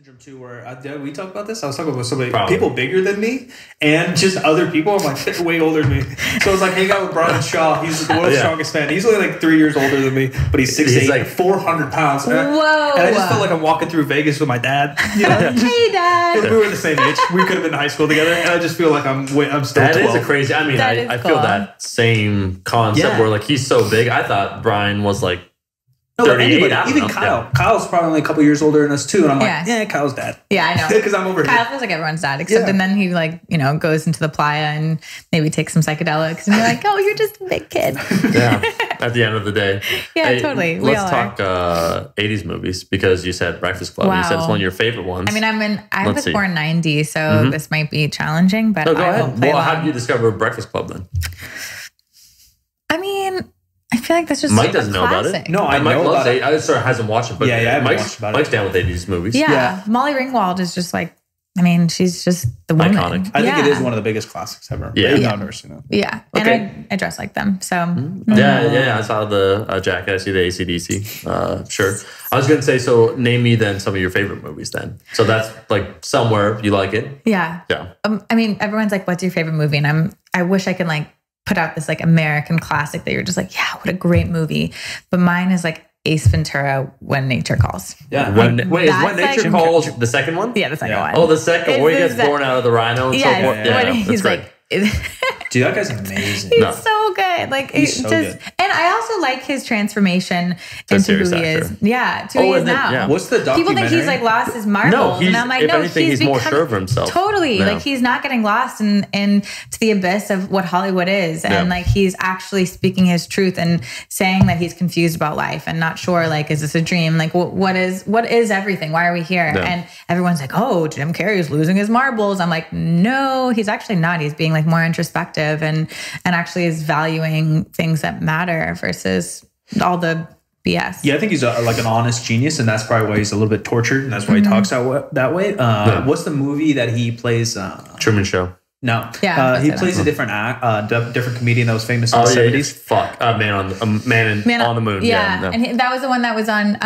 syndrome too, where did we talk about this? I was talking about somebody, people bigger than me, and just other people. I'm like way older than me. So I was like, hang out with Brian Shaw. He's the world's strongest man. He's only like 3 years older than me, but he's 6'8", he's like 400 pounds. And I just feel like I'm walking through Vegas with my dad. You know? Hey, Dad. We were the same age. We could have been in high school together, and I just feel like I'm still 12. That is a crazy. I mean, I feel that same concept where like he's so big. I thought Brian was like. No, anybody, even Kyle. Yeah. Kyle's probably only a couple years older than us too, and I'm like, yeah, Kyle's dad. Yeah, I know. Because I'm over Kyle here. feels like everyone's dad, except and then he like goes into the playa and maybe takes some psychedelics, and you're like, oh, you're just a big kid. Yeah. At the end of the day. Yeah, hey, totally. Let's talk 80s movies because you said Breakfast Club. Wow. You said it's one of your favorite ones. I mean, I was born 90, so this might be challenging, but go ahead. Well, how did you discover Breakfast Club then? I mean, I feel like that's just Mike doesn't know about it. No, I know about it. I sort of hasn't watched it, but Mike's down with 80s movies. Yeah. Molly Ringwald is just like, I mean, she's just the woman. Iconic. I think it is one of the biggest classics ever. Yeah. Yeah. Okay. And I dress like them. So. Yeah. I saw the jacket. I see the AC/DC shirt. I was going to say, so name me then some of your favorite movies then. So that's like somewhere you like it. Yeah. Yeah. I mean, everyone's like, what's your favorite movie? And I wish I could like put out this like American classic that you're just like, yeah, what a great movie. But mine is like Ace Ventura, When Nature Calls. Yeah. When Nature Calls the second one? Yeah, the second one. Oh, the second where he gets born out of the rhino and so forth. Yeah, that's great. Dude, that guy's amazing. He's so good. Like he's so good. And I also like his transformation into who he is. Yeah, to who he is now. Yeah. What's the documentary? People think he's like lost his marbles. No, and I'm like, he's more sure of himself. Totally. Yeah. Like he's not getting lost in to the abyss of what Hollywood is. And like he's actually speaking his truth and saying that he's confused about life and not sure, like, is this a dream? Like what is everything? Why are we here? Yeah. And everyone's like, oh, Jim Carrey is losing his marbles. I'm like, no, he's actually not. He's being like more introspective and actually is valuing things that matter versus all the BS. Yeah, I think he's like an honest genius, and that's probably why he's a little bit tortured, and that's why he talks that way. What's the movie that he plays? Truman Show. No, he plays a different different comedian that was famous in the 70s. Man on the Moon. Yeah, and that was the one that was on.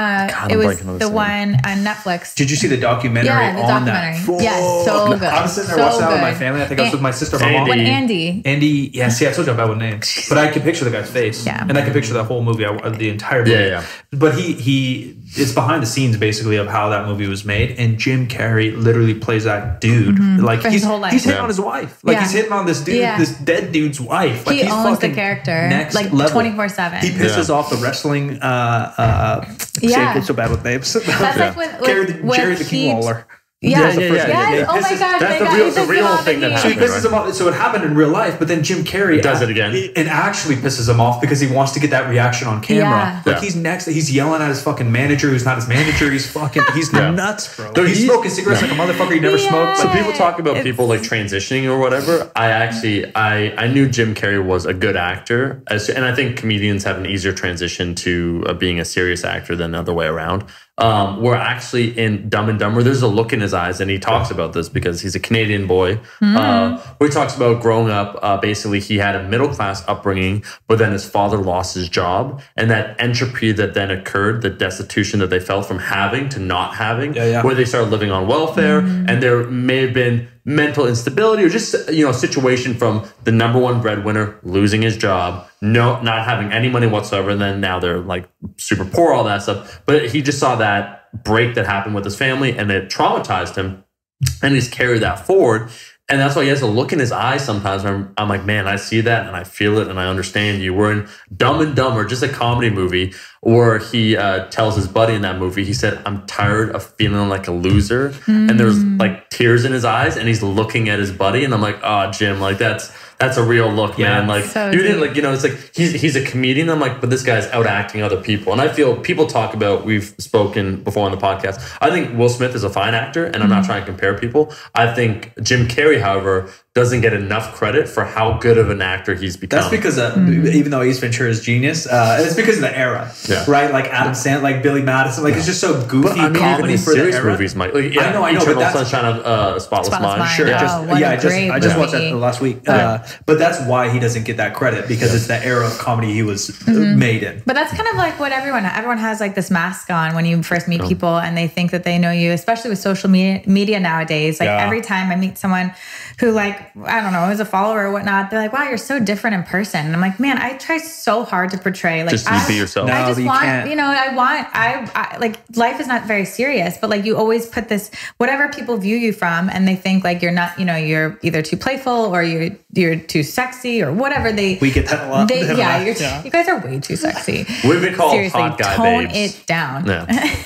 It was the one on Netflix. Did you see the documentary on that? Yeah, so good. I was sitting there watching that with my family. I think I was with my sister, my mom. Andy. Yeah, see, I told you about one name, but I could picture the guy's face. Yeah, and I could picture that whole movie, the entire movie. Yeah. But it's behind the scenes basically of how that movie was made, and Jim Carrey literally plays that dude like his whole life. He's hitting on his wife. Like he's hitting on this dude, this dead dude's wife. Like he owns the character like 24/7. He pisses off the wrestling. It's so bad with names. That's like with Jerry the King Lawler. Yeah. Oh my God. That's the real thing that happened. So he pisses him off. So it happened in real life, but then Jim Carrey does it again. It actually pisses him off because he wants to get that reaction on camera. Like he's yelling at his fucking manager who's not his manager. He's nuts, bro. He's smoking cigarettes like a motherfucker he never smoked. So people talk about people like transitioning or whatever. I knew Jim Carrey was a good actor, and I think comedians have an easier transition to being a serious actor than the other way around. We're actually in Dumb and Dumber. There's a look in his eyes, and he talks about this because he's a Canadian boy. Where he talks about growing up. Basically, he had a middle class upbringing, but then his father lost his job, and that entropy that then occurred, the destitution that they felt from having to not having, where they started living on welfare, and there may have been mental instability or just a situation from the number one breadwinner losing his job, not having any money whatsoever, and then now they're like super poor, all that stuff. But he just saw that break that happened with his family, and it traumatized him, and he's carried that forward. And that's why he has a look in his eyes sometimes where I'm like, man, I see that and I feel it and I understand you. We're in Dumb and Dumber, just a comedy movie, where he tells his buddy in that movie, he said, I'm tired of feeling like a loser. And there's like tears in his eyes, and he's looking at his buddy, and I'm like, oh, Jim, like that's a real look, man. Like so you didn't it's like he's a comedian. I'm like, but this guy's out acting other people. And I feel people talk about, we've spoken before on the podcast, I think Will Smith is a fine actor, and I'm not trying to compare people. I think Jim Carrey, however, doesn't get enough credit for how good of an actor he's become. That's because even though Ace Ventura is genius, it's because of the era, right? Like Adam Sandler, like Billy Madison, like it's just so goofy comedy for the era. Movies, Mike. I know, Eternal Sunshine of Spotless Mind. Sure, I just watched that last week. But that's why he doesn't get that credit, because it's the era of comedy he was made in. But that's kind of like what everyone has like this mask on when you first meet people, and they think that they know you, especially with social media nowadays. Like every time I meet someone who, like, I don't know, is a follower or whatnot, they're like, wow, you're so different in person. And I'm like, man, I try so hard to portray, like, just be yourself. I just want, I like, life is not very serious, but like you always put this, whatever people view you from, and they think like you're not, you're either too playful or you're too sexy or whatever. We get that a lot. You guys are way too sexy. We've been called Seriously, hot guy tone babes. it down. Yeah.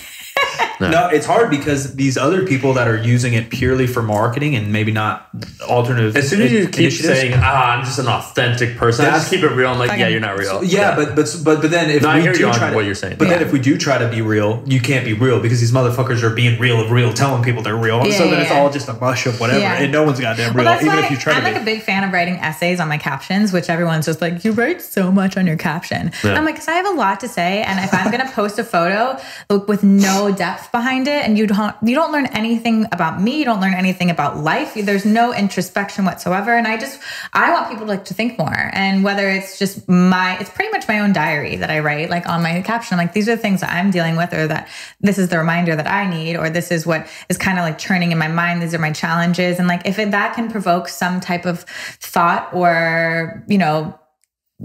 No, it's hard because these other people that are using it purely for marketing and maybe not alternative. As soon as you keep saying, I'm just an authentic person, I just keep it real. I'm like, you're not real. But then if I we hear do you on try to, what you're saying. But then if we do try to be real, you can't be real because these motherfuckers are being real, telling people they're real. So then it's all just a mush of whatever, and no one's goddamn real. Even if you try I'm to. I'm like a big fan of writing essays on my captions, which everyone's just like, you write so much on your caption. Yeah. I'm like, because I have a lot to say, and if I'm gonna post a photo with no depth behind it, and you don't learn anything about me. You don't learn anything about life. There's no introspection whatsoever. And I want people to think more. And whether it's just it's pretty much my own diary that I write, like on my caption. I'm like, these are the things that I'm dealing with, or that this is the reminder that I need, or this is what is kind of like churning in my mind. These are my challenges. And like, if that can provoke some type of thought or,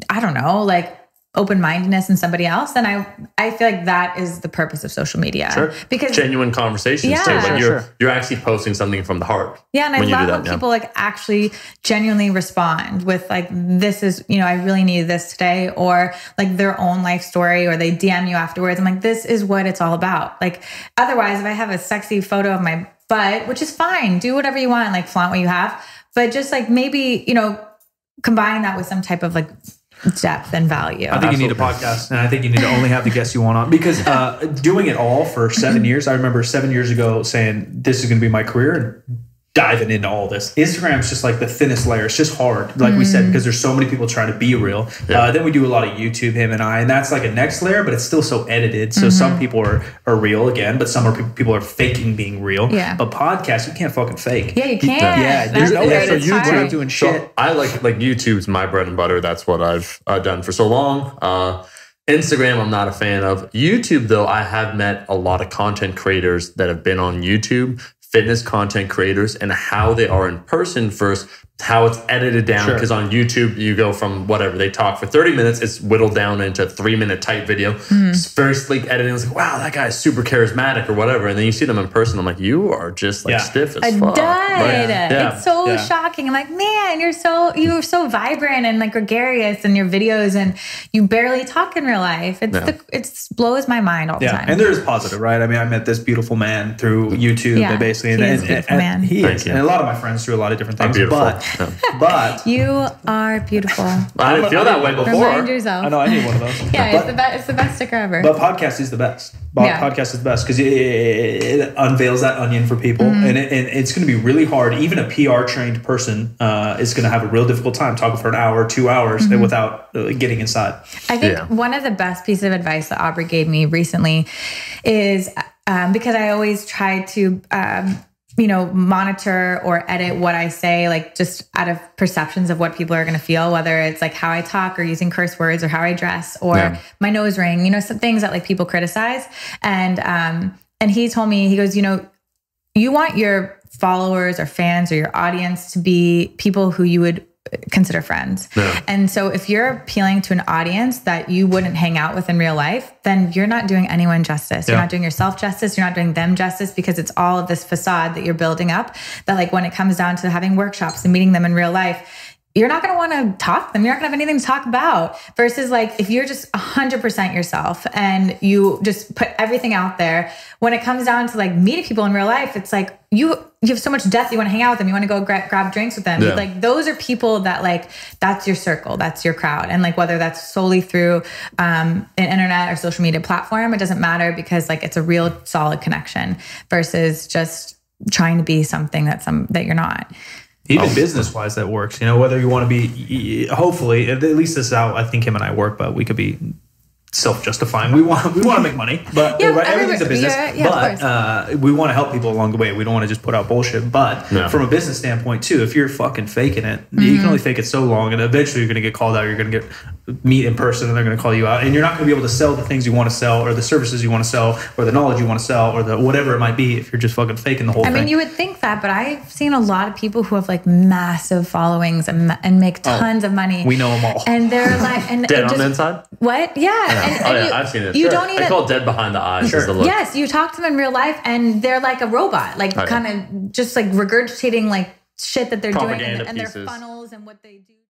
I don't know, like, open-mindedness in somebody else, then I feel like that is the purpose of social media. Sure. Because genuine conversations too. Like you're actually posting something from the heart. Yeah, and I love when people like actually genuinely respond with like, this is, I really need this today, or like their own life story, or they DM you afterwards. I'm like, this is what it's all about. Like, otherwise, if I have a sexy photo of my butt, which is fine, do whatever you want, like flaunt what you have, but just like maybe, combine that with some type of like depth and value. I think you need a podcast, and I think you need to only have the guests you want on, because doing it all for 7 years, I remember 7 years ago saying this is going to be my career and diving into all this. Instagram's just like the thinnest layer. It's just hard, like we said, because there's so many people trying to be real. Then we do a lot of YouTube, him and I, and that's like a next layer, but it's still so edited. So some people are real again, but some people are faking being real. Yeah. But podcasts, you can't fucking fake. Yeah, you can't. Yeah, there's no way. So YouTube, we're not doing shit. So I like YouTube's my bread and butter. That's what I've done for so long. Instagram, I'm not a fan of. YouTube, though, I have met a lot of content creators that have been on YouTube, fitness content creators, and how they are in person first, how it's edited down. Because on YouTube, you go from whatever they talk for 30 minutes, it's whittled down into a 3-minute type video. It's very sleek editing. It's like, wow, that guy's super charismatic or whatever. And then you see them in person, I'm like, you are just like stiff as fuck. It's so shocking. I'm like, man, you're so vibrant and like gregarious in your videos, and you barely talk in real life. It blows my mind all the time. And there is positive, right? I mean, I met this beautiful man through YouTube, basically. He is a beautiful man. He is. And a lot of my friends do a lot of different things. But you are beautiful. I didn't feel that way before. Remind yourself. I know, I need one of those. It's the best sticker ever. But podcast is the best. Podcast is the best because it unveils that onion for people, and it's going to be really hard. Even a PR trained person is going to have a real difficult time talking for an hour, 2 hours without getting inside. I think one of the best pieces of advice that Aubrey gave me recently is because I always try to monitor or edit what I say, like just out of perceptions of what people are going to feel, whether it's like how I talk or using curse words or how I dress or my nose ring, some things that like people criticize. And he told me, he goes, you want your followers or fans or your audience to be people who you would consider friends. Yeah. And so if you're appealing to an audience that you wouldn't hang out with in real life, then you're not doing anyone justice. You're not doing yourself justice. You're not doing them justice, because it's all of this facade that you're building up that like when it comes down to having workshops and meeting them in real life, you're not going to want to talk to them. You're not going to have anything to talk about, versus like if you're just 100% yourself and you just put everything out there, when it comes down to like meeting people in real life, it's like you have so much depth. You want to hang out with them. You want to go grab drinks with them. Yeah. Like those are people that like, that's your circle. That's your crowd. And like, whether that's solely through an internet or social media platform, it doesn't matter, because like it's a real solid connection versus just trying to be something that you're not. Even business-wise, that works. Whether you want to be, hopefully, at least this is how I think him and I work, but we could be self-justifying. We want to make money, but everything's a business. But we want to help people along the way. We don't want to just put out bullshit. But from a business standpoint too, if you're fucking faking it, you can only fake it so long, and eventually you're going to get called out. You're going to meet in person, and they're going to call you out, and you're not going to be able to sell the things you want to sell, or the services you want to sell, or the knowledge you want to sell, or the whatever it might be. If you're just fucking faking the whole thing. I mean, you would think that, but I've seen a lot of people who have like massive followings and make tons of money. We know them all, and they're like, and dead on the inside. What? Yeah. And I've seen it. You don't even. I call it dead behind the eyes. Is the look. Yes, you talk to them in real life, and they're like a robot, like kind of just like regurgitating like shit that they're doing, and their funnels and what they do.